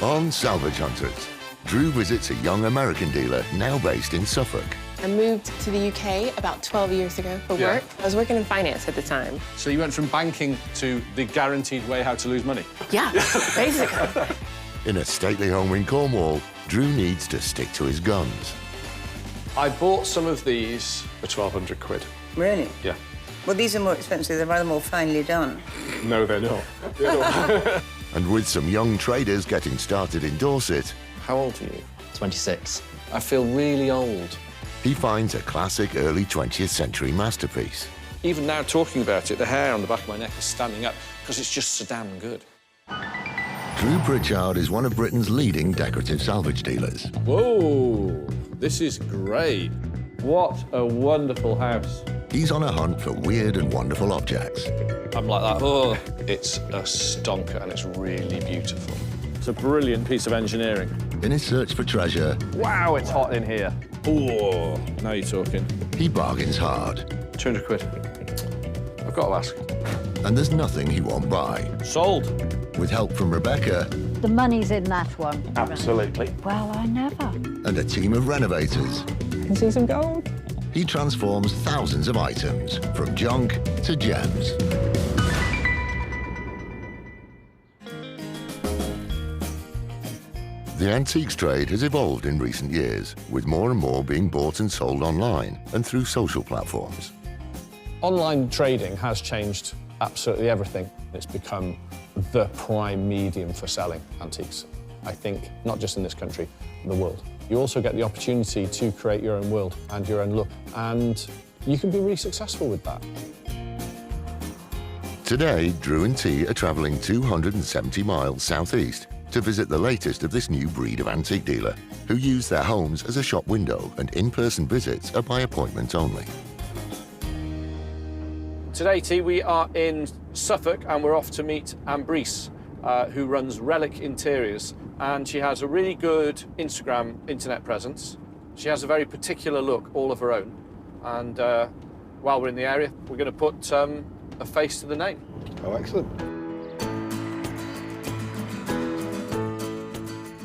On Salvage Hunters, Drew visits a young American dealer now based in Suffolk. I moved to the UK about 12 years ago for work. I was working in finance at the time. So you went from banking to the guaranteed way how to lose money? Yeah, basically. In a stately home in Cornwall, Drew needs to stick to his guns. I bought some of these for 1,200 quid. Really? Yeah. Well, these are more expensive. They're rather more finely done. No, they're not. And with some young traders getting started in Dorset, How old are you? 26. I feel really old. he finds a classic early 20th century masterpiece. Even now, talking about it, the hair on the back of my neck is standing up because it's just so damn good. Drew Pritchard is one of Britain's leading decorative salvage dealers. Whoa, this is great. What a wonderful house. He's on a hunt for weird and wonderful objects. I'm like that. Oh, it's a stonker and it's really beautiful. It's a brilliant piece of engineering. In his search for treasure, Wow, it's hot in here. Oh, now you're talking. he bargains hard. 200 quid. I've got to ask. And there's nothing he won't buy. Sold. With help from Rebecca The money's in that one. Absolutely. Well, I never. and a team of renovators, Can see some gold. he transforms thousands of items from junk to gems. The antiques trade has evolved in recent years, with more and more being bought and sold online and through social platforms. Online trading has changed absolutely everything. It's become the prime medium for selling antiques, I think, not just in this country, the world. You also get the opportunity to create your own world and your own look, and you can be really successful with that. Today, Drew and T are travelling 270 miles southeast to visit the latest of this new breed of antique dealer, who use their homes as a shop window, and in-person visits are by appointment only. Today, T, we are in Suffolk and we're off to meet Ambrice, who runs Relic Interiors, and she has a really good Instagram internet presence. She has a very particular look, all of her own, and while we're in the area, we're going to put a face to the name. Oh, excellent.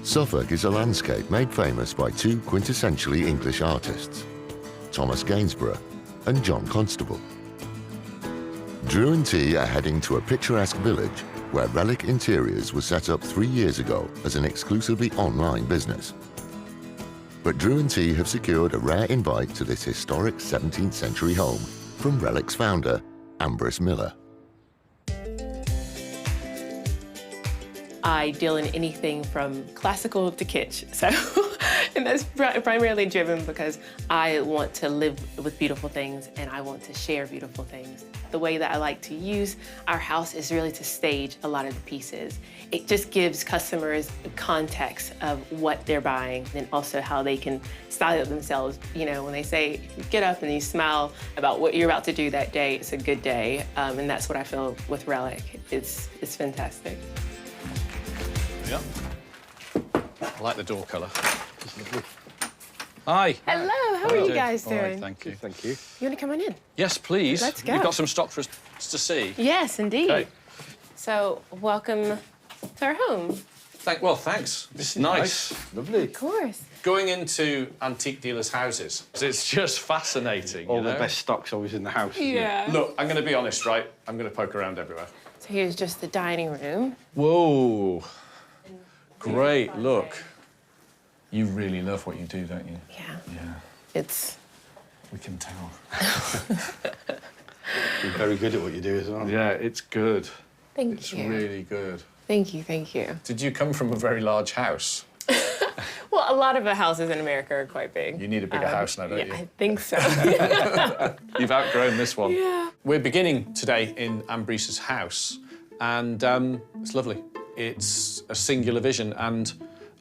Suffolk is a landscape made famous by two quintessentially English artists, Thomas Gainsborough and John Constable. Drew and T are heading to a picturesque village where Relic Interiors was set up 3 years ago as an exclusively online business. But Drew and T have secured a rare invite to this historic 17th century home from Relic's founder, Ambrice Miller. I deal in anything from classical to kitsch. So, and that's primarily driven because I want to live with beautiful things and I want to share beautiful things. The way that I like to use our house is really to stage a lot of the pieces. It just gives customers context of what they're buying and also how they can style it themselves. You know, when they say, if you get up and you smile about what you're about to do that day, it's a good day. And that's what I feel with Relic. It's fantastic. Yeah. I like the door colour. It's lovely. Hi. Hello, how are you guys All right, doing? thank you. Thank you. You want to come on in? Yes, please. Let's go. You've got some stock for us to see. Yes, indeed. Okay. So, welcome to our home. Well, thanks. This is nice. Lovely. Of course. Going into antique dealers' houses, it's just fascinating. All you know? the best stock's always in the house. isn't it? Yeah. Look, I'm going to be honest, right? I'm going to poke around everywhere. So here's just the dining room. Whoa. Great, look. You really love what you do, don't you? Yeah. Yeah, It's... we can tell. You're very good at what you do as well. Yeah, it's good. Thank It's you. really good. Thank you, thank you. Did you come from a very large house? Well, a lot of the houses in America are quite big. You need a bigger house now, don't yeah, you? I think so. You've outgrown this one. Yeah. We're beginning today in Ambrice's house, and it's lovely. It's a singular vision, and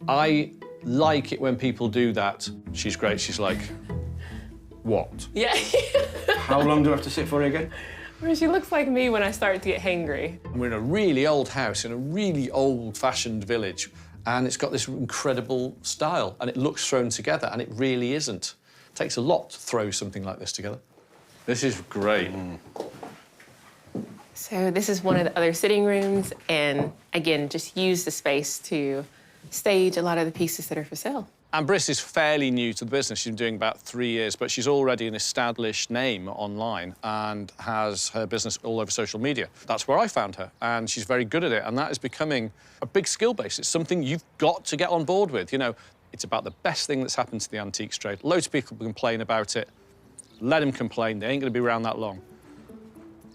I like it when people do that. She's great. She's like, what? Yeah. How long do I have to sit for again? Well, she looks like me when I start to get hangry. We're in a really old house in a really old-fashioned village, and it's got this incredible style, and it looks thrown together, and it really isn't. It takes a lot to throw something like this together. This is great. So this is one of the other sitting rooms, and again, just use the space to stage a lot of the pieces that are for sale. Ambrice is fairly new to the business. She's been doing about 3 years, but she's already an established name online and has her business all over social media. That's where I found her, and she's very good at it, and that is becoming a big skill base. It's something you've got to get on board with. You know, it's about the best thing that's happened to the antiques trade. Loads of people complain about it. Let them complain. They ain't going to be around that long.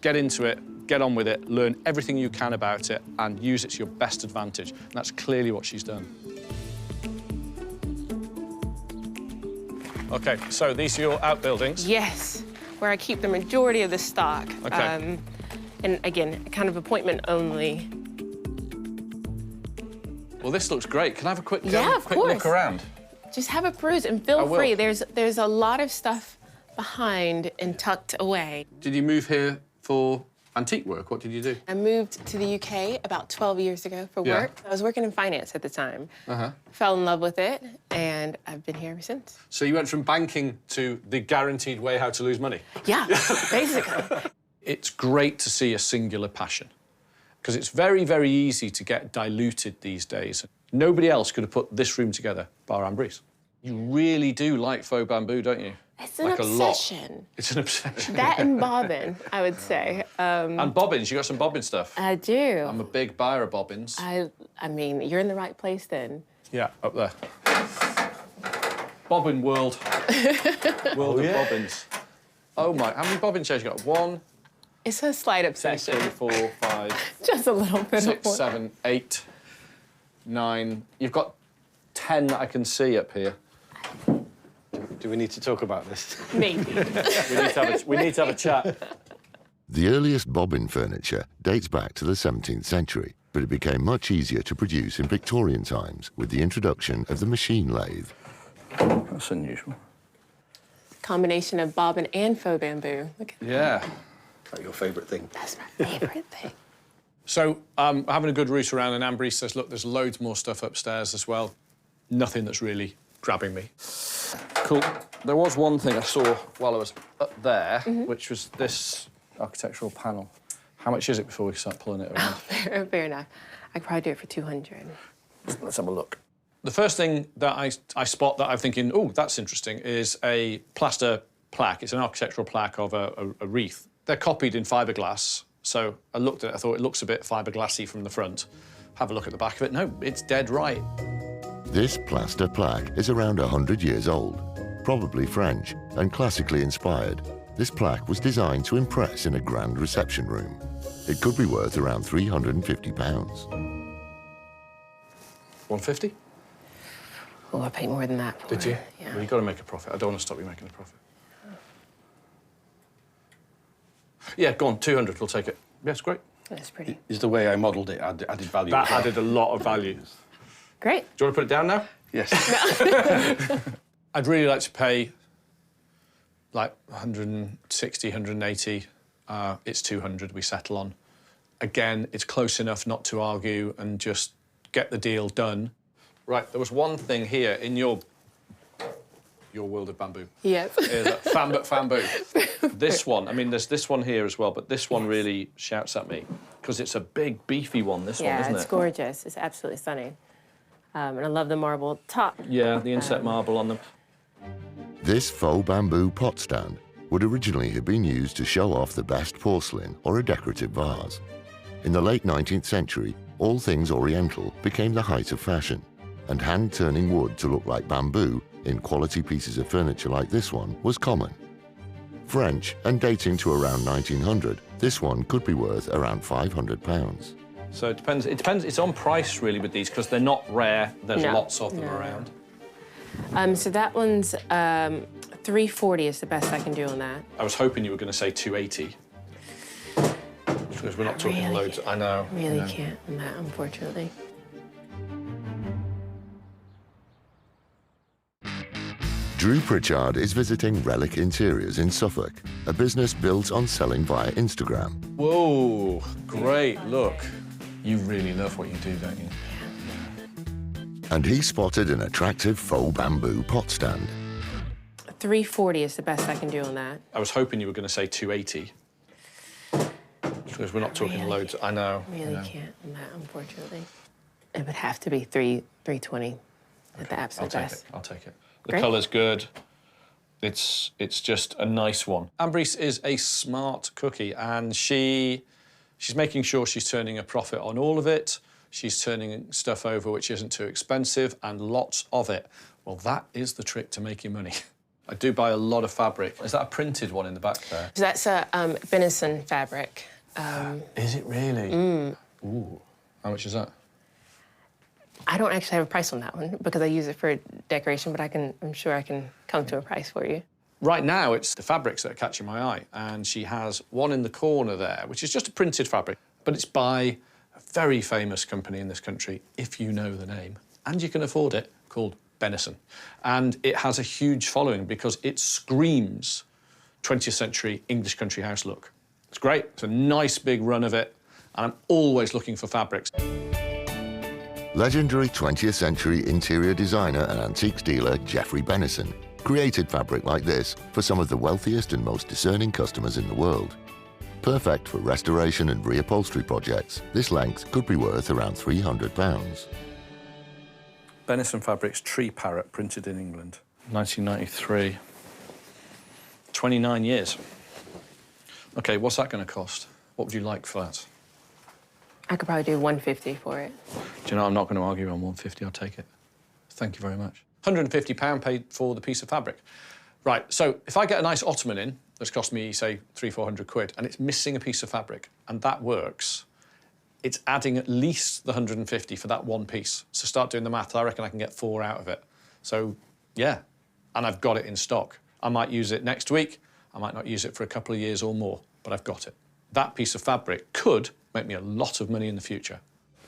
Get into it, get on with it, learn everything you can about it, and use it to your best advantage. And that's clearly what she's done. OK, so these are your outbuildings? Yes, where I keep the majority of the stock. OK. And again, kind of appointment only. Well, this looks great. Can I have a quick, of quick course. look around? Just have a peruse and feel free. There's a lot of stuff behind and tucked away. Did you move here for antique work? What did you do? I moved to the UK about 12 years ago for work. I was working in finance at the time. Fell in love with it, and I've been here ever since. So you went from banking to the guaranteed way how to lose money? Yeah, basically. It's great to see a singular passion, because it's very, very easy to get diluted these days. Nobody else could have put this room together, bar Ambrice. You really do like faux bamboo, don't you? It's an like obsession. A lot. It's an obsession. That and bobbin, I would say. And bobbins, you got some bobbin stuff? I do. I'm a big buyer of bobbins. I mean, you're in the right place then. Yeah, up there. Bobbin world. World of bobbins. Oh my, how many bobbin chairs you got? 1, It's a slight 2, obsession. 3, 4, 5, Just a little bit 6, of 7, 8, 9. You've got 10 that I can see up here. Do we need to talk about this? Maybe. We need to have a chat. The earliest bobbin furniture dates back to the 17th century, but it became much easier to produce in Victorian times with the introduction of the machine lathe. That's unusual. Combination of bobbin and faux bamboo. Look at Yeah. Is that your favourite thing? That's my favorite thing. So, having a good route around, and Ambrice says, look, there's loads more stuff upstairs as well. Nothing that's really grabbing me. Cool. There was one thing I saw while I was up there, which was this architectural panel. How much is it before we start pulling it around? Fair enough. I could probably do it for 200. Let's have a look. The first thing that I spot that I'm thinking, oh, that's interesting, is a plaster plaque. It's an architectural plaque of a wreath. They're copied in fiberglass, so I looked at it, I thought it looks a bit fiberglassy from the front. Have a look at the back of it. No, it's dead right. This plaster plaque is around 100 years old, probably French and classically inspired. This plaque was designed to impress in a grand reception room. It could be worth around £350. 150? Oh, I paid more than that for Did you? it. Yeah. Well, you've got to make a profit. I don't want to stop you making a profit. Yeah, go on, 200, we'll take it. Yes, great. That's pretty. Is the way I modelled it added value? That added a lot of value. Great. Do you want to put it down now? Yes. I'd really like to pay like 160, 180. It's 200 we settle on. Again, it's close enough not to argue and just get the deal done. Right, there was one thing here in your world of bamboo. Yes. Bamboo. This one, I mean, there's this one here as well, but this one really shouts at me because it's a big, beefy one, this one, isn't it? Yeah, it's gorgeous. It's absolutely stunning. And I love the marble top. Yeah, the inset marble on them. This faux bamboo pot stand would originally have been used to show off the best porcelain or a decorative vase. In the late 19th century, all things Oriental became the height of fashion, and hand-turning wood to look like bamboo in quality pieces of furniture like this one was common. French and dating to around 1900, this one could be worth around £500. So it depends. It's on price, really, with these, because they're not rare. There's lots of them around. So that one's 340 is the best I can do on that. I was hoping you were going to say 280. Because we're not talking really loads. I know. Really can't on that, unfortunately. Drew Pritchard is visiting Relic Interiors in Suffolk, a business built on selling via Instagram. Whoa, great look. You really love what you do, don't you? And he spotted an attractive faux bamboo pot stand. 340 is the best I can do on that. I was hoping you were going to say 280. Because we're not talking loads. I know. Really can't on that, unfortunately. It would have to be 320 at the absolute best. I'll take it. The Great. colour's good. It's just a nice one. Ambrice is a smart cookie, and she's making sure she's turning a profit on all of it. She's turning stuff over which isn't too expensive, and lots of it. Well, that is the trick to making money. I do buy a lot of fabric. Is that a printed one in the back there? So that's a venison fabric. Is it really? Ooh. How much is that? I don't actually have a price on that one because I use it for decoration, but I'm sure I can come to a price for you. Right now, it's the fabrics that are catching my eye, and she has one in the corner there, which is just a printed fabric, but it's by a very famous company in this country, if you know the name, and you can afford it, called Benison. And it has a huge following because it screams 20th century English country house look. It's great. It's a nice big run of it, and I'm always looking for fabrics. Legendary 20th century interior designer and antiques dealer Geoffrey Benison created fabric like this for some of the wealthiest and most discerning customers in the world. Perfect for restoration and reupholstery projects, this length could be worth around £300. Benison Fabrics Tree Parrot, printed in England. 1993. 29 years. OK, what's that going to cost? What would you like for that? I could probably do 150 for it. Do you know, I'm not going to argue on 150. I'll take it. Thank you very much. £150 paid for the piece of fabric. Right, so if I get a nice ottoman in that's cost me, say, 300-400 quid, and it's missing a piece of fabric, and that works, it's adding at least the 150 for that one piece. So start doing the math. I reckon I can get 4 out of it. So, yeah, and I've got it in stock. I might use it next week. I might not use it for a couple of years or more, but I've got it. That piece of fabric could make me a lot of money in the future.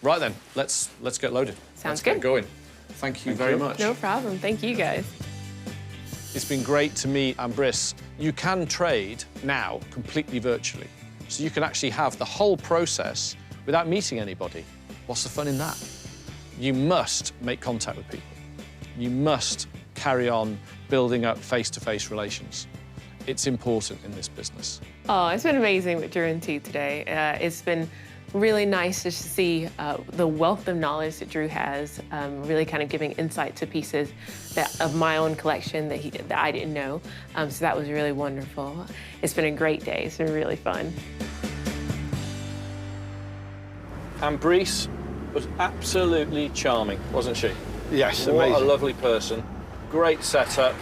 Right then, let's get loaded. Sounds Let's get good. going. Thank you very much. No problem. Thank you, guys. It's been great to meet Ambrice. You can trade now completely virtually. So you can actually have the whole process without meeting anybody. What's the fun in that? You must make contact with people. You must carry on building up face-to-face relations. It's important in this business. Oh, it's been amazing with Drew and T today. It's been really nice to see the wealth of knowledge that Drew has, really kind of giving insight to pieces of my own collection that I didn't know. So that was really wonderful. It's been a great day. It's been really fun. Ambrice was absolutely charming, wasn't she? Yes, What amazing. a lovely person. Great setup.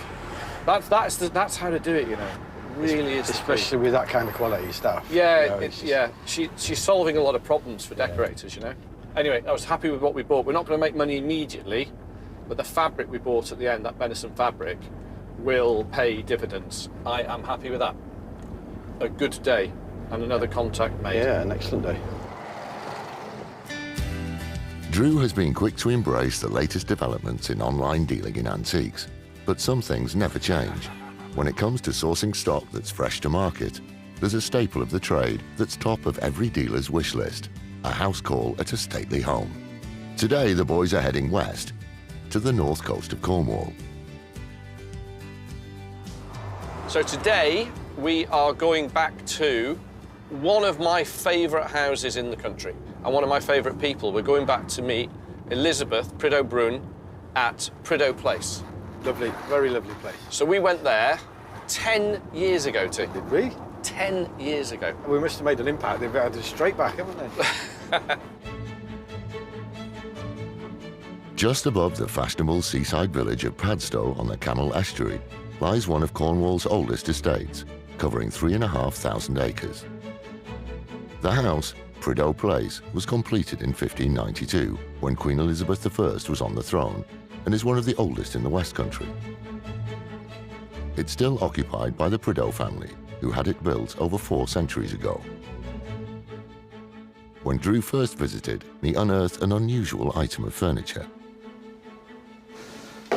That's how to do it, you know. It really is. Especially with that kind of quality stuff. Yeah, You know, it's just- She's solving a lot of problems for decorators, you know. Anyway, I was happy with what we bought. We're not going to make money immediately, but the fabric we bought at the end, that Benison fabric, will pay dividends. I am happy with that. A good day and another contact made. Yeah, an excellent day. Drew has been quick to embrace the latest developments in online dealing in antiques, but some things never change. When it comes to sourcing stock that's fresh to market, there's a staple of the trade that's top of every dealer's wish list, a house call at a stately home. Today, the boys are heading west to the north coast of Cornwall. So today, we are going back to one of my favourite houses in the country and one of my favourite people. We're going back to meet Elizabeth Prideaux Brun at Prideaux Place. Lovely, very lovely place. So we went there 10 years ago, T. Did we? 10 years ago. We must have made an impact. They've had us straight back, haven't they? Just above the fashionable seaside village of Padstow on the Camel Estuary lies one of Cornwall's oldest estates, covering 3,500 acres. The house, Prideaux Place, was completed in 1592 when Queen Elizabeth I was on the throne and is one of the oldest in the West Country. It's still occupied by the Prideaux family, who had it built over 4 centuries ago. When Drew first visited, he unearthed an unusual item of furniture.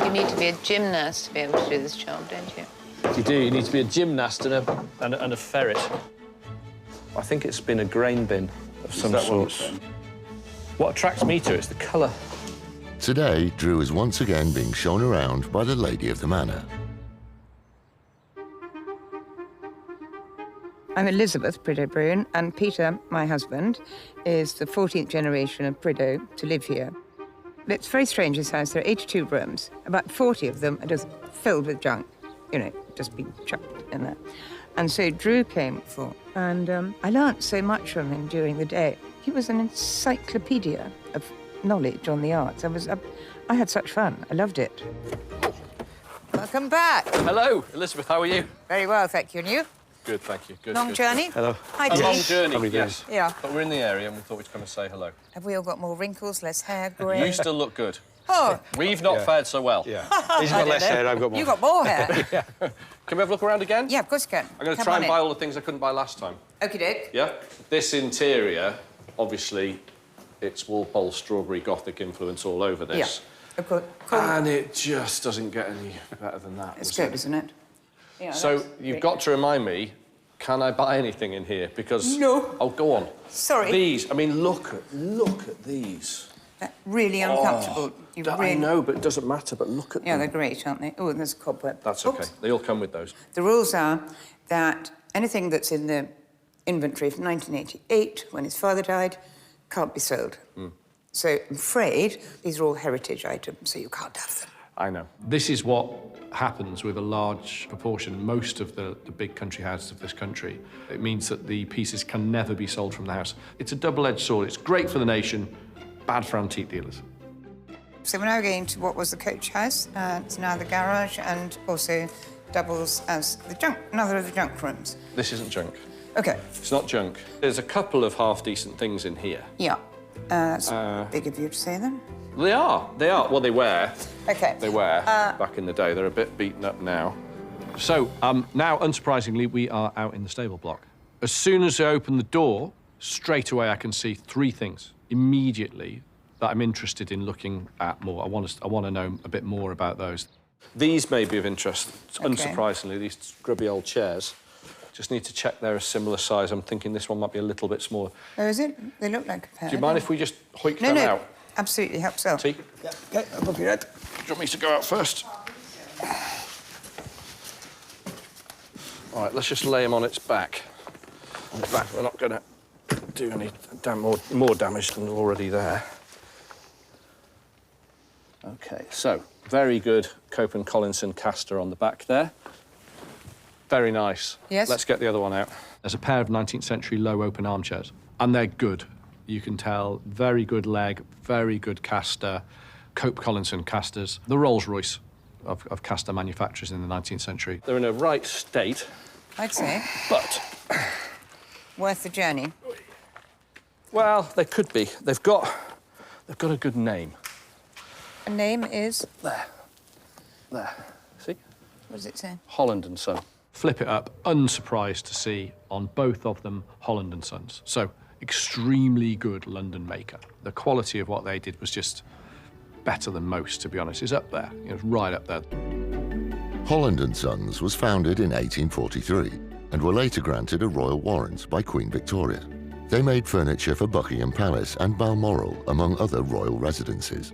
You need to be a gymnast to be able to do this job, don't you? You do. You need to be a gymnast and a ferret. I think it's been a grain bin of some that sort. What attracts me to it is the colour. Today, Drew is once again being shown around by the lady of the manor. I'm Elizabeth Prideaux Brun, and Peter, my husband, is the 14th generation of Prideaux to live here. It's very strange, this house. There are 82 rooms. About 40 of them are just filled with junk, you know, just being chucked in there. And so Drew came for, and I learnt so much from him during the day. He was an encyclopedia of knowledge on the arts. I had such fun. I loved it. Welcome back. Hello, Elizabeth, how are you? Very well, thank you. And you? Good, thank you. Good. Long good, journey? Hello. Hi, A Dee. long journey, How yes. Yeah. But we're in the area and we thought we'd come and say hello. Have we all got more wrinkles, less hair, grey? You still look good. Oh, We've not fared so well. Yeah. He's got less hair, I've got more. you got more hair. Can we have a look around again? Yeah, of course you can. I'm going to Come try on and buy all the things I couldn't buy last time. Okie doke. Yeah? This interior, obviously, it's Walpole strawberry Gothic influence all over this. Yeah. Of course. Cool. And it just doesn't get any better than that. It's does good, it? isn't it? Yeah, So that's you've great. got to remind me, can I buy anything in here? Because... No. Oh, go on. Sorry. These, I mean, look at these. They're really uncomfortable. You really... I know, but it doesn't matter, but look at Yeah, them. they're great, aren't they? Oh, and there's a cobweb. That's Oops. OK. They all come with those. The rules are that anything that's in the inventory from 1988, when his father died, can't be sold. So I'm afraid these are all heritage items, so you can't have them. I know. This is what happens with a large proportion, most of the big country houses of this country. It means that the pieces can never be sold from the house. It's a double-edged sword. It's great for the nation, bad for antique dealers. So we're now going to what was the coach house. It's now the garage and also doubles as the junk, another of the junk rooms. This isn't junk. OK, It's not junk. There's a couple of half-decent things in here. yeah. That's big of you to say them. They are. They are. Well, they were. OK. They were back in the day. They're a bit beaten up now. So, now, unsurprisingly, we are out in the stable block. As soon as I open the door, straight away I can see three things immediately that I'm interested in looking at more. I want to know a bit more about those. These may be of interest, OK. unsurprisingly, these scrubby old chairs. Just need to check they're a similar size. I'm thinking this one might be a little bit smaller. Oh, is it? They look like a pair. Do you mind if we just hoik No, them no. out? Absolutely, help so. T? Yeah, OK, I'll go for your head. Do you want me to go out first? All right, let's just lay him on its back. On its back, we're not going to do any more damage than already there. OK, so very good Cope and Collinson caster on the back there. Very nice. Yes. Let's get the other one out. There's a pair of 19th century low open armchairs, and they're good. You can tell, very good leg, very good caster, Cope Collinson casters, the Rolls-Royce of caster manufacturers in the 19th century. They're in a right state, I'd say. but, Worth the journey. well, they could be. They've got a good name. A name is... There. See? What does it say? Holland and Son. Flip it up, unsurprised to see on both of them Holland and Sons. So, extremely good London maker. The quality of what they did was just better than most, to be honest. It's up there, you know, it's right up there. Holland & Sons was founded in 1843 and were later granted a royal warrant by Queen Victoria. They made furniture for Buckingham Palace and Balmoral, among other royal residences.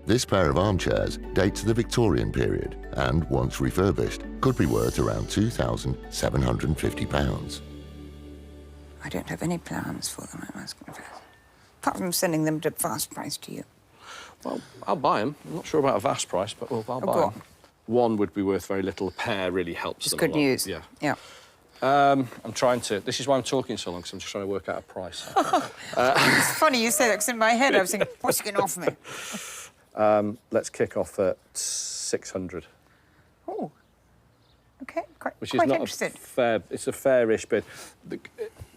This pair of armchairs date to the Victorian period and, once refurbished, could be worth around £2,750. I don't have any plans for them, I must confess. Apart from sending them at a vast price to you. Well, I'll buy them. I'm not sure about a vast price, but I'll buy go them. on. One would be worth very little. A pair really helps It's them good a lot. news. Yeah. Yeah. I'm trying to... This is why I'm talking so long, because I'm just trying to work out a price. It's funny you say that, because in my head I was thinking, what's he going to offer me? Let's kick off at 600. Oh, OK, quite Which is not interested. a fair... It's a fairish bid.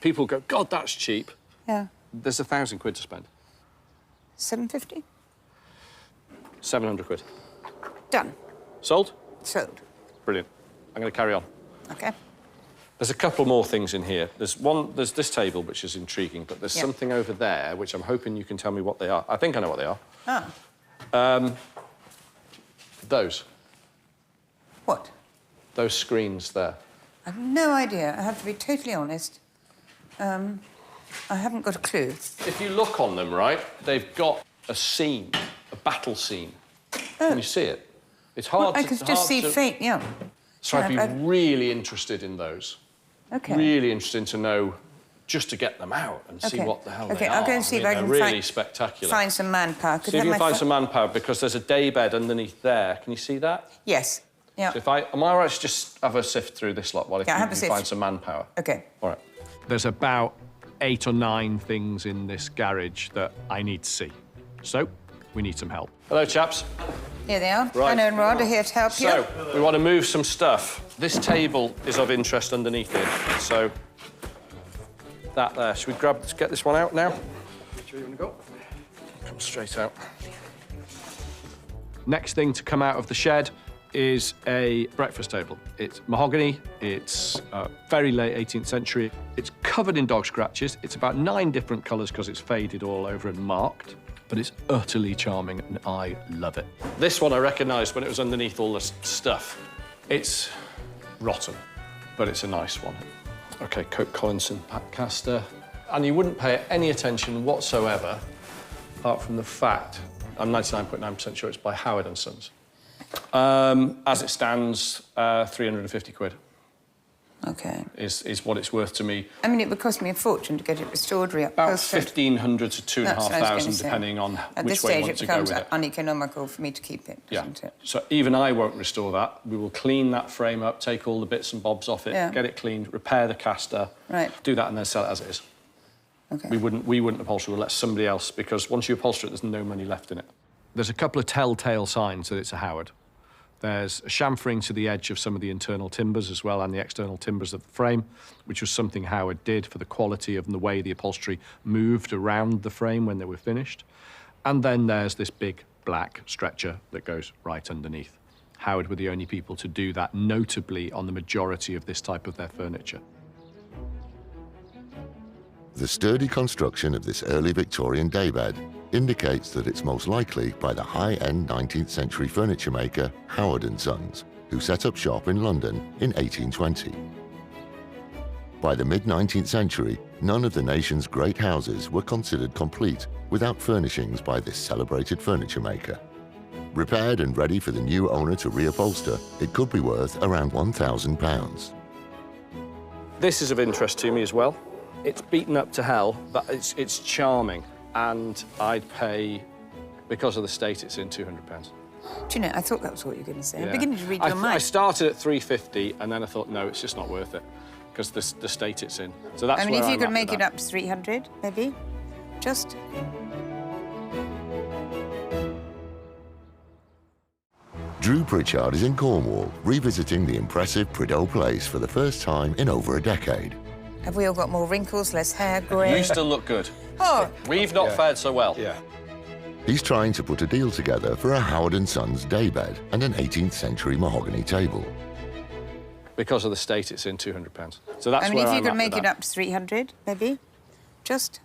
People go, God, that's cheap. Yeah. There's £1,000 to spend. 750? 700 quid. Done. Sold? Sold. Brilliant. I'm going to carry on. OK. There's a couple more things in here. There's this table, which is intriguing, but there's something over there, which I'm hoping you can tell me what they are. I think I know what they are. Ah. Those. What? Those screens there. I have no idea. I have to be totally honest. I haven't got a clue. If you look on them, right, they've got a scene, a battle scene. Can you see it? It's hard Well, I to... can just see faint, yeah. So I'd be I've- really interested in those. OK. Really interested to know just to get them out and see what the hell they Okay, are. I'll go and see if I can really spectacular. find some manpower. Could See if you have can my find some manpower, because there's a day bed underneath there. Can you see that? Yes. Yeah. So am I right to just have a sift through this lot while Yeah, have a you sift. find some manpower? Okay. All right. There's about 8 or 9 things in this garage that I need to see. So, we need some help. Hello, chaps. Here they are. Right. Anna and Rod are here to help you. So, we want to move some stuff. This table is of interest underneath it, so that there. Should we get this one out now? Sure you want to go? Come straight out. Next thing to come out of the shed is a breakfast table. It's mahogany, it's very late 18th century. It's covered in dog scratches. It's about 9 different colours because it's faded all over and marked, but it's utterly charming and I love it. This one I recognised when it was underneath all this stuff. It's rotten, but it's a nice one. OK, Coke Collinson Pat Caster. And you wouldn't pay any attention whatsoever, apart from the fact I'm 99.9% sure it's by Howard & Sons. As it stands, 350 quid. Okay. Is what it's worth to me. I mean, it would cost me a fortune to get it restored, About 1,500 to 2,500, depending on which way you want to go with it. At this stage, it becomes uneconomical for me to keep it, doesn't it? So even I won't restore that. We will clean that frame up, take all the bits and bobs off it, get it cleaned, repair the caster, do that, and then sell it as it is. Okay. We wouldn't upholster. We'll let somebody else, because once you upholster it, there's no money left in it. There's a couple of telltale signs that it's a Howard. There's a chamfering to the edge of some of the internal timbers as well, and the external timbers of the frame, which was something Howard did for the quality of the way the upholstery moved around the frame when they were finished. And then there's this big black stretcher that goes right underneath. Howard were the only people to do that, notably on the majority of this type of their furniture. The sturdy construction of this early Victorian daybed indicates that it's most likely by the high-end 19th century furniture maker Howard & Sons, who set up shop in London in 1820. By the mid-19th century, none of the nation's great houses were considered complete without furnishings by this celebrated furniture maker. Repaired and ready for the new owner to reupholster, it could be worth around £1,000. This is of interest to me as well. It's beaten up to hell, but it's charming. And I'd pay, because of the state it's in, £200. Do you know, I thought that was what you were going to say. I'm beginning to read your mind. I started at 350, and then I thought, no, it's just not worth it, because the state it's in. So that's I mean, where if you I'm could at make with it up to 300, maybe, just. Drew Pritchard is in Cornwall, revisiting the impressive Prideaux Place for the first time in over a decade. Have we all got more wrinkles, less hair, grey? You still look good. Oh! We've not fared so well. Yeah. He's trying to put a deal together for a Howard & Sons daybed and an 18th century mahogany table. Because of the state it's in, £200. So that's I mean, where if you I'm could at make with it that. up to 300, maybe, just.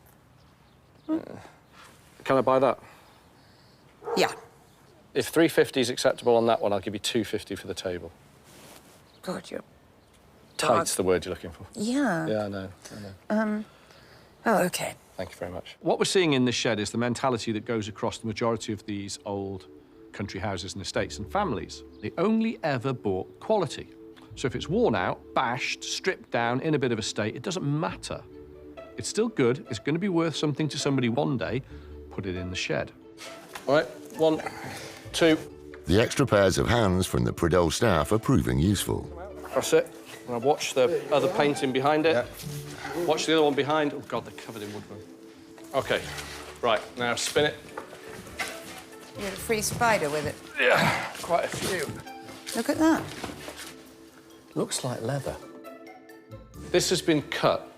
Can I buy that? Yeah. If 350 is acceptable on that one, I'll give you 250 for the table. God, you're. Tight's the word you're looking for. Yeah. Yeah, I know. Oh, OK. Thank you very much. What we're seeing in this shed is the mentality that goes across the majority of these old country houses and estates and families. They only ever bought quality. So if it's worn out, bashed, stripped down, in a bit of a state, it doesn't matter. It's still good, it's going to be worth something to somebody one day. Put it in the shed. All right, 1, 2. The extra pairs of hands from the Prideaux staff are proving useful. That's it. And I watch the other painting behind it. Yeah. Watch the other one behind. Oh, God, they're covered in woodwork. OK, right, now spin it. You had a free spider with it. Yeah, quite a few. Look at that. Looks like leather. This has been cut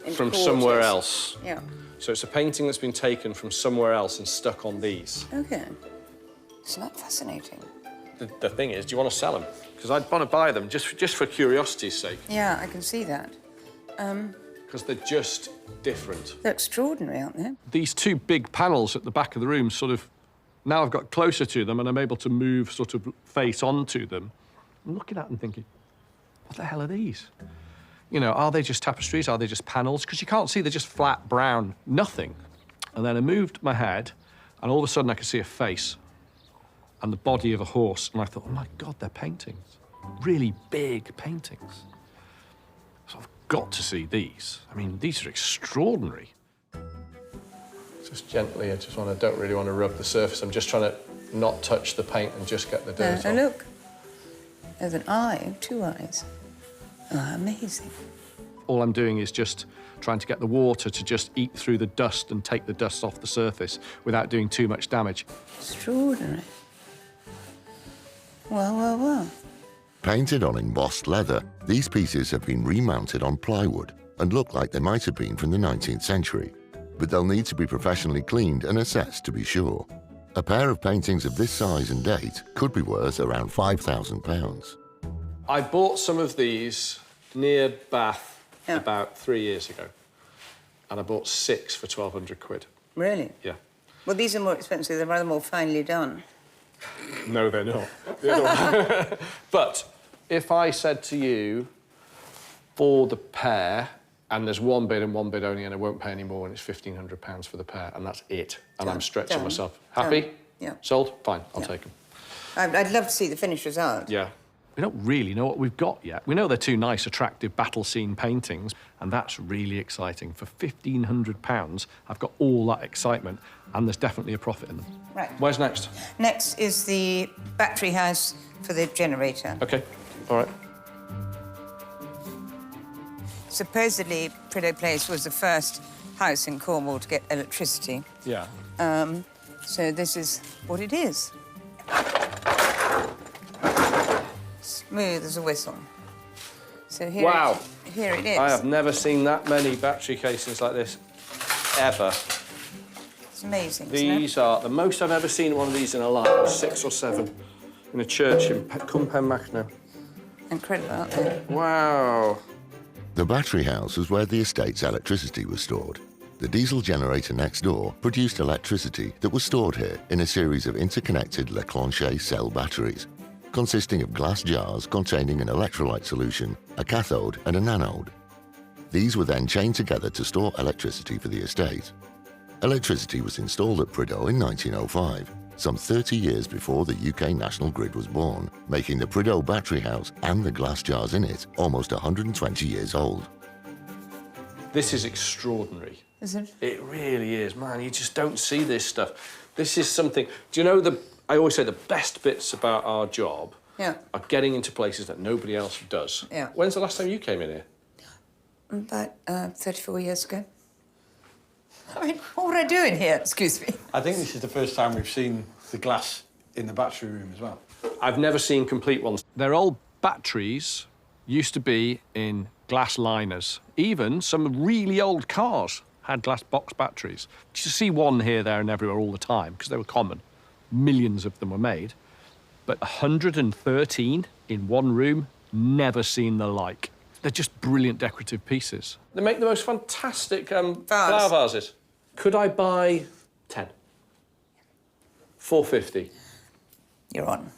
from quarters. somewhere else. Yeah. So it's a painting that's been taken from somewhere else and stuck on these. OK. Isn't that fascinating? The thing is, do you want to sell them? Because I'd want to buy them just for curiosity's sake. Yeah, I can see that. Because they're just different. They're extraordinary, aren't they? These 2 big panels at the back of the room sort of... Now I've got closer to them and I'm able to move sort of face onto them. I'm looking at them thinking, what the hell are these? You know, are they just tapestries? Are they just panels? Because you can't see, they're just flat, brown, nothing. And then I moved my head and all of a sudden I could see a face and the body of a horse. And I thought, oh, my God, they're paintings. Really big paintings. Sort of got to see these. I mean, these are extraordinary. Just gently, don't really want to rub the surface. I'm just trying to not touch the paint and just get the dirt Oh, on. look. There's an eye, 2 eyes. Oh, amazing. All I'm doing is just trying to get the water to just eat through the dust and take the dust off the surface without doing too much damage. Extraordinary. Well, well, well. Painted on embossed leather, these pieces have been remounted on plywood and look like they might have been from the 19th century, but they'll need to be professionally cleaned and assessed to be sure. A pair of paintings of this size and date could be worth around £5,000. I bought some of these near Bath about 3 years ago, and I bought 6 for 1,200 quid. Really? Yeah. Well, these are more expensive. They're rather more finely done. No, they're not. They're not. But if I said to you, for the pair, and there's one bid and one bid only, and I won't pay any more, and it's £1,500 for the pair, and that's it, and I'm stretching myself. Happy? Yeah. Sold? Fine, I'll take them. I'd love to see the finished result. Yeah. We don't really know what we've got yet. We know they're 2 nice, attractive battle scene paintings, and that's really exciting. For £1,500, I've got all that excitement, and there's definitely a profit in them. Right. Where's next? Next is the battery house for the generator. OK, all right. Supposedly, Prideaux Place was the first house in Cornwall to get electricity. Yeah. So this is what it is. Smooth as a whistle. So here, Wow. Here it is. I have never seen that many battery casings like this, ever. It's amazing, These are the most I've ever seen one of these in a life, was 6 or 7 in a church in Cumpenmachno. Incredible, aren't they? Wow. The battery house was where the estate's electricity was stored. The diesel generator next door produced electricity that was stored here in a series of interconnected Leclanché cell batteries, consisting of glass jars containing an electrolyte solution, a cathode and an anode. These were then chained together to store electricity for the estate. Electricity was installed at Prideaux in 1905, some 30 years before the UK national grid was born, making the Prideaux battery house and the glass jars in it almost 120 years old. This is extraordinary. Is it? It really is, man. You just don't see this stuff. This is something... Do you know I always say the best bits about our job are getting into places that nobody else does. Yeah. When's the last time you came in here? About 34 years ago. I mean, what would I do in here? Excuse me. I think this is the first time we've seen the glass in the battery room as well. I've never seen complete ones. Their old batteries used to be in glass liners. Even some really old cars had glass box batteries. You used to see one here, there and everywhere all the time because they were common. Millions of them were made. But 113 in one room, never seen the like. They're just brilliant decorative pieces. They make the most fantastic flower vases. Could I buy 10? 450. You're on.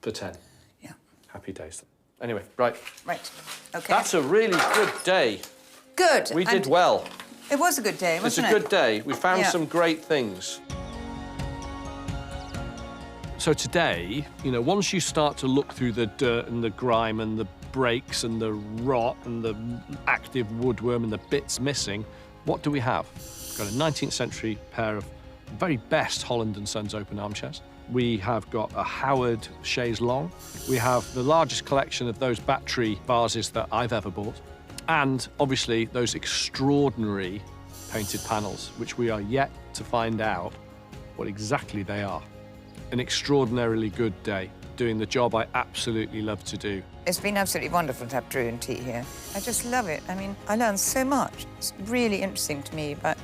For 10. Yeah. Happy days. Anyway, right. Right. OK. That's a really good day. Good. We did well. It was a good day, wasn't it? It's a good day. We found some great things. So today, you know, once you start to look through the dirt and the grime and the breaks and the rot and the active woodworm and the bits missing, what do we have? We've got a 19th century pair of very best Holland & Sons open armchairs. We have got a Howard chaise longue. We have the largest collection of those battery vases that I've ever bought. And obviously those extraordinary painted panels, which we are yet to find out what exactly they are. An extraordinarily good day, doing the job I absolutely love to do. It's been absolutely wonderful to have Drew and tea here. I just love it. I mean, I learned so much. It's really interesting to me about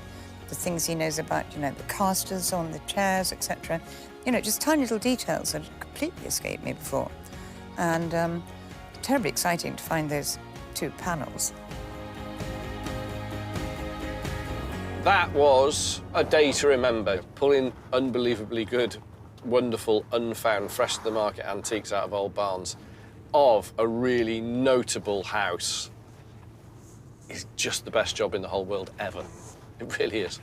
the things he knows about, you know, the casters on the chairs, etc. You know, just tiny little details that had completely escaped me before. And terribly exciting to find those 2 panels. That was a day to remember, pulling unbelievably good, wonderful, unfound, fresh to the market antiques out of old barns of a really notable house. It's just the best job in the whole world ever. It really is.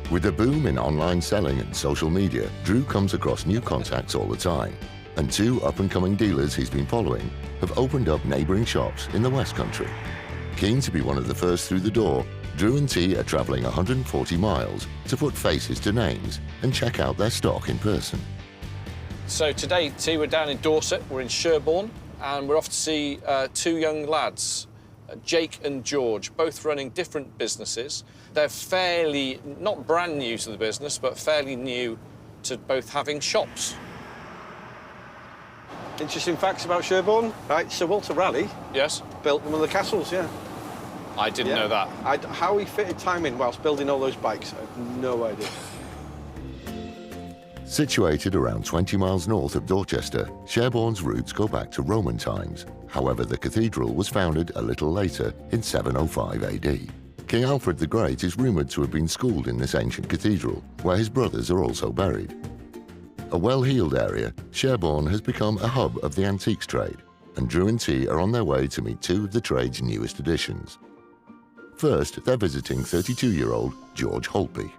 With the boom in online selling and social media, Drew comes across new contacts all the time. and 2 up-and-coming dealers he's been following have opened up neighbouring shops in the West Country. Keen to be one of the first through the door, Drew and T are travelling 140 miles to put faces to names and check out their stock in person. So today, T, we're down in Dorset, we're in Sherborne, and we're off to see 2 young lads, Jake and George, both running different businesses. They're fairly, not brand new to the business, but fairly new to both having shops. Interesting facts about Sherborne. Right, Sir Walter Raleigh Yes? built one of the castles, yeah. I didn't know that. How he fitted time in whilst building all those bikes, I have no idea. Situated around 20 miles north of Dorchester, Sherborne's roots go back to Roman times. However, the cathedral was founded a little later in 705 AD. King Alfred the Great is rumoured to have been schooled in this ancient cathedral, where his brothers are also buried. A well-heeled area, Sherborne has become a hub of the antiques trade, and Drew and T are on their way to meet 2 of the trade's newest additions. First, they're visiting 32-year-old George Holtby.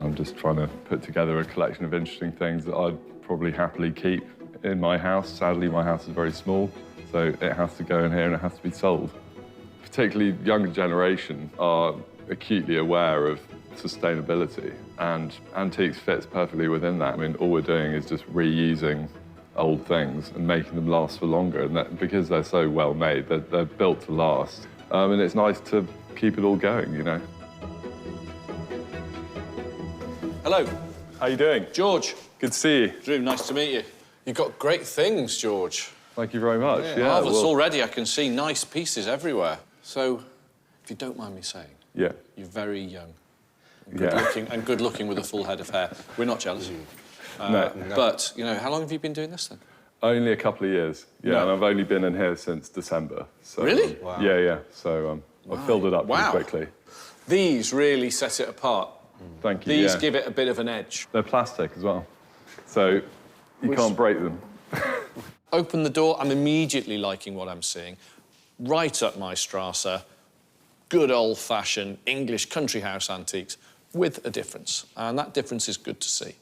I'm just trying to put together a collection of interesting things that I'd probably happily keep in my house. Sadly, my house is very small, so it has to go in here and it has to be sold. Particularly younger generation are acutely aware of sustainability, and antiques fits perfectly within that. I mean, all we're doing is just reusing old things and making them last for longer, and that, because they're so well made, they're built to last. And it's nice to keep it all going, you know. Hello. How you doing? George. Good to see you. Drew, nice to meet you. You've got great things, George. Thank you very much. Yeah, marvellous well, already. I can see nice pieces everywhere. So, if you don't mind me saying, yeah, you're very young. And good looking with a full head of hair. We're not jealous. No. But, you know, how long have you been doing this then? Only a couple of years. Yeah, No. and I've only been in here since December. So, Really? Wow. Yeah. So I've filled it up pretty quickly. These really set it apart. Thank you. These give it a bit of an edge. They're plastic as well, so you can't break them. Open the door, I'm immediately liking what I'm seeing. Right up my Strasser, good old-fashioned English country house antiques with a difference, and that difference is good to see.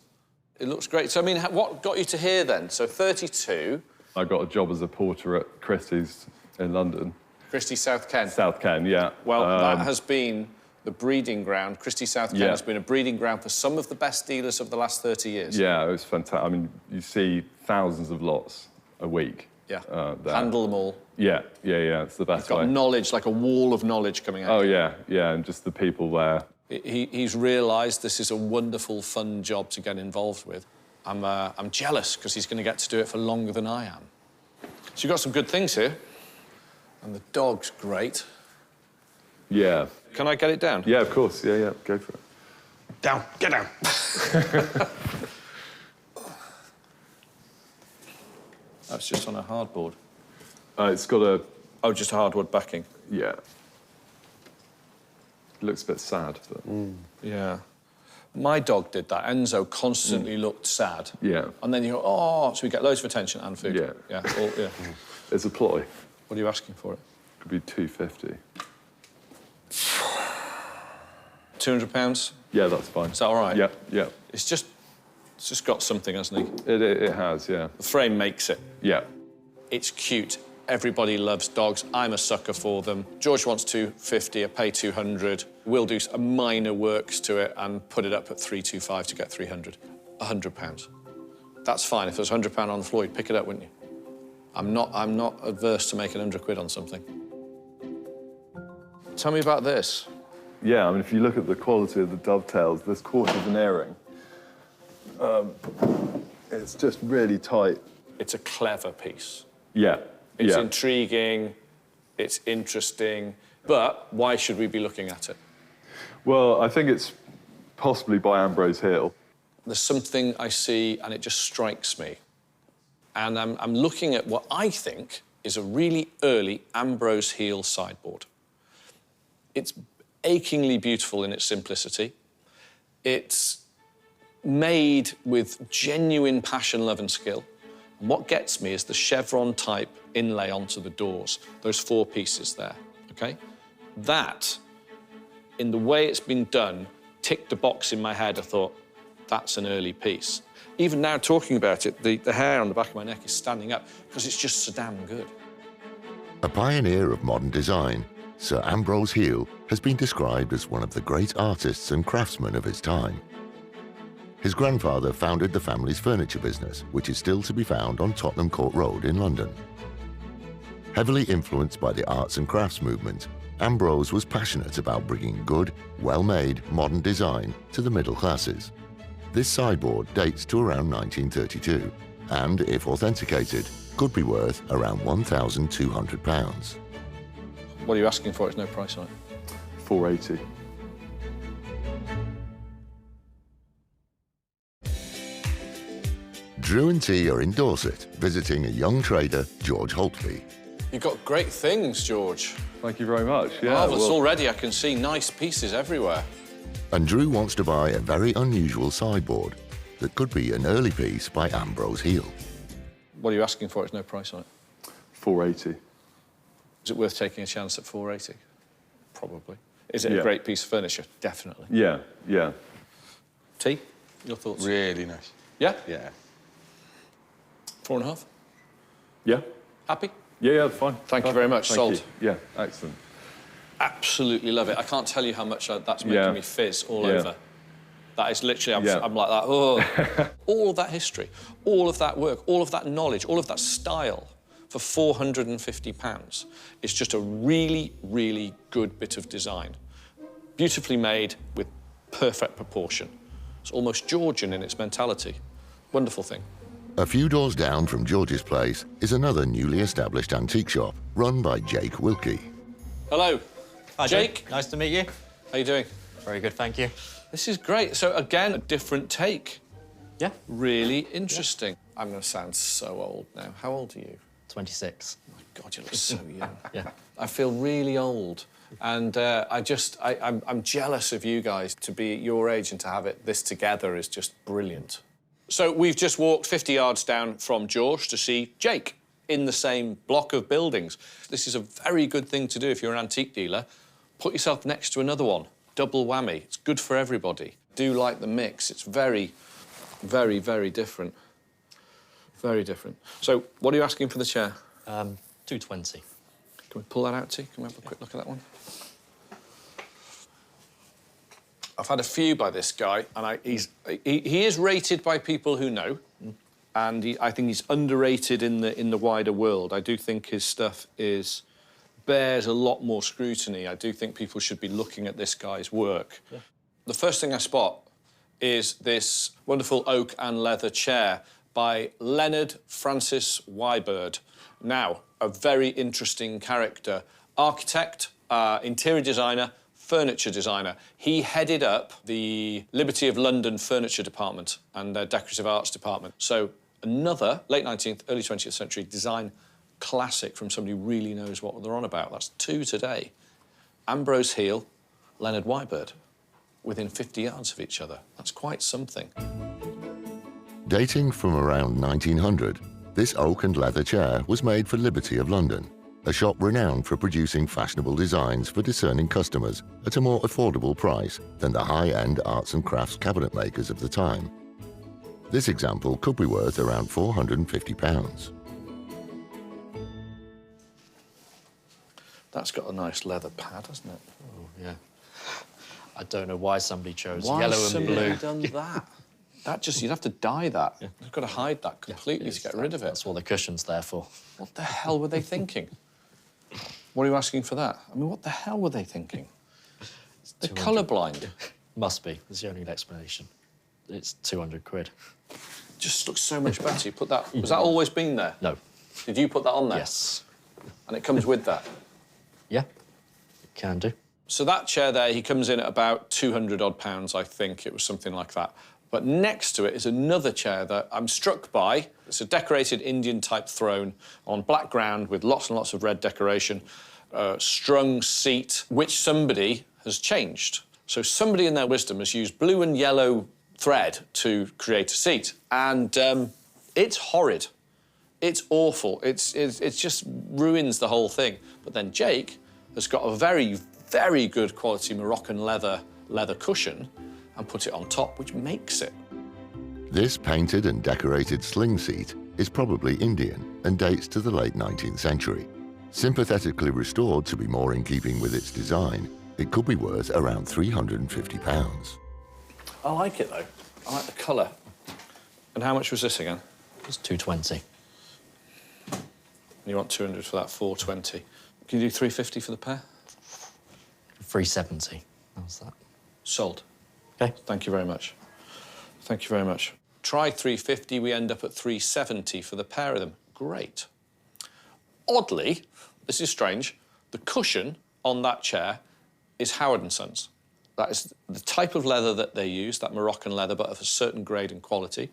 It looks great. So, I mean, what got you to here then? So, 32. I got a job as a porter at Christie's in London. Christie's South Ken. South Ken, yeah. Well, that has been the breeding ground. Christie's South Ken has been a breeding ground for some of the best dealers of the last 30 years. Yeah, it was fantastic. I mean, you see thousands of lots a week. Yeah, handle them all. Yeah, it's the best way. Got knowledge, like a wall of knowledge coming out. Oh, yeah, and just the people there. He's realised this is a wonderful, fun job to get involved with. I'm jealous, because he's going to get to do it for longer than I am. So you've got some good things here. And the dog's great. Yeah. Can I get it down? Yeah, of course. Yeah, go for it. Down, get down. That's just on a hardboard. It's got a... Oh, just a hardwood backing. Yeah. It looks a bit sad, but... Yeah. My dog did that. Enzo constantly looked sad. Yeah. And then you go, oh, so we get loads of attention and food. Yeah. Yeah. It's a ploy. What are you asking for it? Could be $250. £200? Yeah, that's fine. Is that all right? Yeah. It's just got something, hasn't he? It has, yeah. The frame makes it. Yeah. It's cute. Everybody loves dogs. I'm a sucker for them. George wants $250, I pay $200. We'll do a minor works to it and put it up at $325 to get $300. £100. That's fine. If there's £100 on the floor, you'd pick it up, wouldn't you? I'm not adverse to making £100 on something. Tell me about this. Yeah, I mean, if you look at the quality of the dovetails, this quarter of an earring, it's just really tight. It's a clever piece. Yeah. It's intriguing, it's interesting, but why should we be looking at it? Well, I think it's possibly by Ambrice heel. There's something I see and it just strikes me. And I'm looking at what I think is a really early Ambrose heel sideboard. It's achingly beautiful in its simplicity. It's made with genuine passion, love and skill. And what gets me is the chevron type inlay onto the doors, those 4 pieces there, okay? That, in the way it's been done, ticked a box in my head. I thought, That's an early piece. Even now, talking about it, the hair on the back of my neck is standing up because it's just so damn good. A pioneer of modern design, Sir Ambrose Heel has been described as one of the great artists and craftsmen of his time. His grandfather founded the family's furniture business, which is still to be found on Tottenham Court Road in London. Heavily influenced by the arts and crafts movement, Ambrose was passionate about bringing good, well-made modern design to the middle classes. This sideboard dates to around 1932 and, if authenticated, could be worth around £1,200. What are you asking for? There's no price on it. £480. Drew and T are in Dorset, visiting a young trader, George Holtby. You've got great things, George. Thank you very much. Yeah, Marvellous. Already I can see nice pieces everywhere. And Drew wants to buy a very unusual sideboard that could be an early piece by Ambrose Heel. What are you asking for? There's no price on it. £480. Is it worth taking a chance at 480? Probably. Is it Yeah. a great piece of furniture? Definitely. Yeah, yeah. T, your thoughts? Really nice. Yeah? Yeah. 4.5? Yeah? Happy? Yeah, fine. Thank you very much. Thank Sold. you. Yeah, excellent. Absolutely love it. I can't tell you how much that's making Yeah. me fizz all Yeah. over. That is literally, Yeah. I'm like that, oh. All of that history, all of that work, all of that knowledge, all of that style for £450 is just a really, really good bit of design. Beautifully made with perfect proportion. It's almost Georgian in its mentality. Wonderful thing. A few doors down from George's place is another newly established antique shop run by Jake Wilkie. Hello. Hi, Jake. Nice to meet you. How you doing? Very good, thank you. This is great. So again, a different take. Yeah. Really interesting. I'm going to sound so old now. How old are you? 26. Oh my God, you look so young. Yeah. I feel really old. And I'm jealous of you guys to be at your age and to have this together is just brilliant. So we've just walked 50 yards down from George to see Jake in the same block of buildings. This is a very good thing to do if you're an antique dealer. Put yourself next to another one. Double whammy. It's good for everybody. Do like the mix. It's very, very, very different. Very different. So what are you asking for the chair? 220. Can we pull that out, T? Can we have a quick look at that one? I've had a few by this guy, and he is rated by people who know, and I think he's underrated in the wider world. I do think his stuff bears a lot more scrutiny. I do think people should be looking at this guy's work. Yeah. The first thing I spot is this wonderful oak and leather chair by Leonard Francis Wybird. Now, a very interesting character. Architect, interior designer, furniture designer. He headed up the Liberty of London furniture department and their decorative arts department. So another late 19th, early 20th century design classic from somebody who really knows what they're on about. That's two today. Ambrose Heel, Leonard Wybird, within 50 yards of each other. That's quite something. Dating from around 1900, this oak and leather chair was made for Liberty of London, a shop renowned for producing fashionable designs for discerning customers at a more affordable price than the high-end arts and crafts cabinet makers of the time. This example could be worth around £450. That's got a nice leather pad, hasn't it? Oh, yeah. I don't know why somebody chose Why yellow has and somebody blue. done that? You'd have to dye that. Yeah. You've got to hide that completely to get rid of it. That's what the cushion's there for. What the hell were they thinking? What are you asking for that? I mean, what the hell were they thinking? They're 200. colourblind. Must be. That's the only explanation. It's 200 quid. Just looks so much better. You put that... Was that always been there? No. Did you put that on there? Yes. And it comes with that? Yeah, it can do. So that chair there, he comes in at about 200 odd pounds, I think. It was something like that. But next to it is another chair that I'm struck by. It's a decorated Indian-type throne on black ground with lots and lots of red decoration, strung seat, which somebody has changed. So somebody in their wisdom has used blue and yellow thread to create a seat. And it's horrid. It's awful. It just ruins the whole thing. But then Jake has got a very, very good quality Moroccan leather cushion and put it on top, which makes it. This painted and decorated sling seat is probably Indian and dates to the late 19th century. Sympathetically restored to be more in keeping with its design, it could be worth around £350. I like it, though. I like the colour. And how much was this again? It's 220. And you want 200 for that 420. Can you do 350 for the pair? 370. How's that? Sold. Okay. Thank you very much. Thank you very much. Try 350, we end up at 370 for the pair of them. Great. Oddly, this is strange, the cushion on that chair is Howard & Sons. That is the type of leather that they use, that Moroccan leather, but of a certain grade and quality.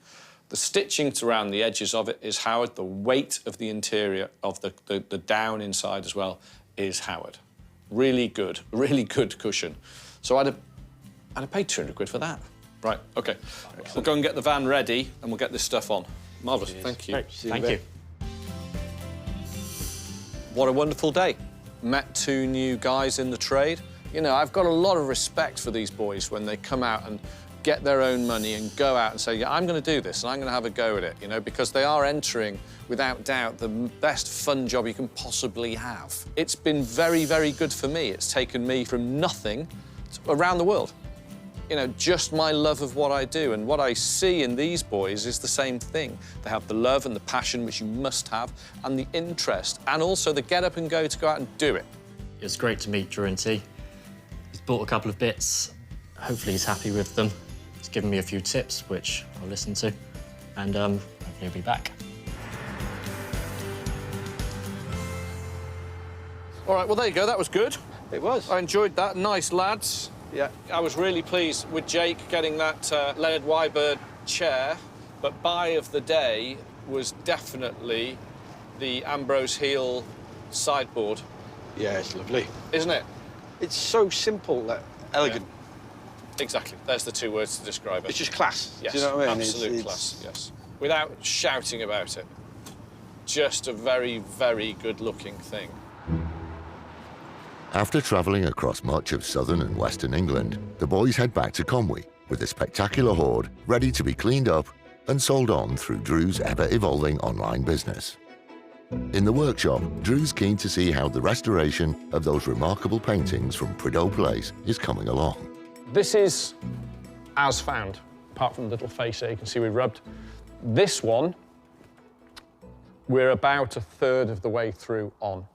The stitching around the edges of it is Howard. The weight of the interior, of the down inside as well, is Howard. Really good cushion. So I'd have paid 200 quid for that. Right, OK. We'll go and get the van ready and we'll get this stuff on. Marvellous, thank you. Thank you. What a wonderful day. Met 2 new guys in the trade. You know, I've got a lot of respect for these boys when they come out and get their own money and go out and say, yeah, I'm going to do this and I'm going to have a go at it, you know, because they are entering, without doubt, the best fun job you can possibly have. It's been very, very good for me. It's taken me from nothing to around the world. You know, just my love of what I do, and what I see in these boys is the same thing. They have the love and the passion, which you must have, and the interest, and also the get up and go to go out and do it. It's great to meet Drew and T. He's bought a couple of bits. Hopefully he's happy with them. He's given me a few tips, which I'll listen to, and hopefully he'll be back. All right, well, there you go. That was good. It was. I enjoyed that. Nice lads. Yeah. I was really pleased with Jake getting that Leonard Wybird chair, but buy of the day was definitely the Ambrose heel sideboard. Yeah, it's lovely. Isn't it? It's so simple, elegant. Yeah. Exactly. There's the 2 words to describe it. It's just class. Yes. Do you know what I mean? Absolute class, yes. Without shouting about it. Just a very, very good-looking thing. After travelling across much of southern and western England, the boys head back to Conwy with a spectacular hoard ready to be cleaned up and sold on through Drew's ever-evolving online business. In the workshop, Drew's keen to see how the restoration of those remarkable paintings from Prideaux Place is coming along. This is as found, apart from the little face there you can see we rubbed. This one, we're about a third of the way through on.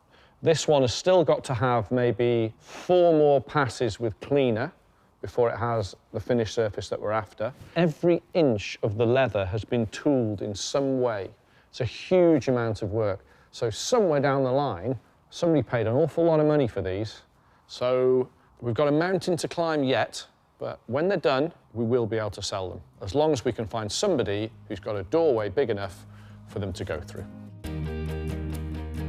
This one has still got to have maybe 4 more passes with cleaner before it has the finished surface that we're after. Every inch of the leather has been tooled in some way. It's a huge amount of work. So somewhere down the line, somebody paid an awful lot of money for these. So we've got a mountain to climb yet, but when they're done, we will be able to sell them, as long as we can find somebody who's got a doorway big enough for them to go through.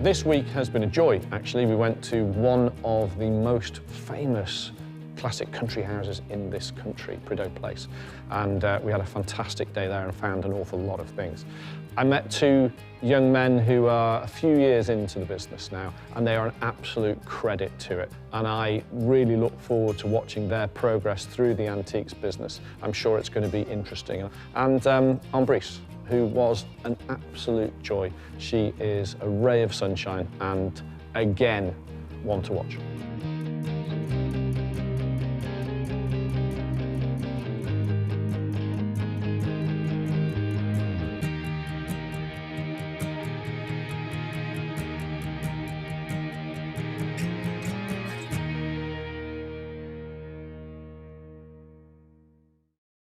This week has been a joy, actually. We went to one of the most famous classic country houses in this country, Prideaux Place, and we had a fantastic day there and found an awful lot of things. I met 2 young men who are a few years into the business now, and they are an absolute credit to it, and I really look forward to watching their progress through the antiques business. I'm sure it's going to be interesting. And Ambrice, who was an absolute joy. She is a ray of sunshine and, again, one to watch.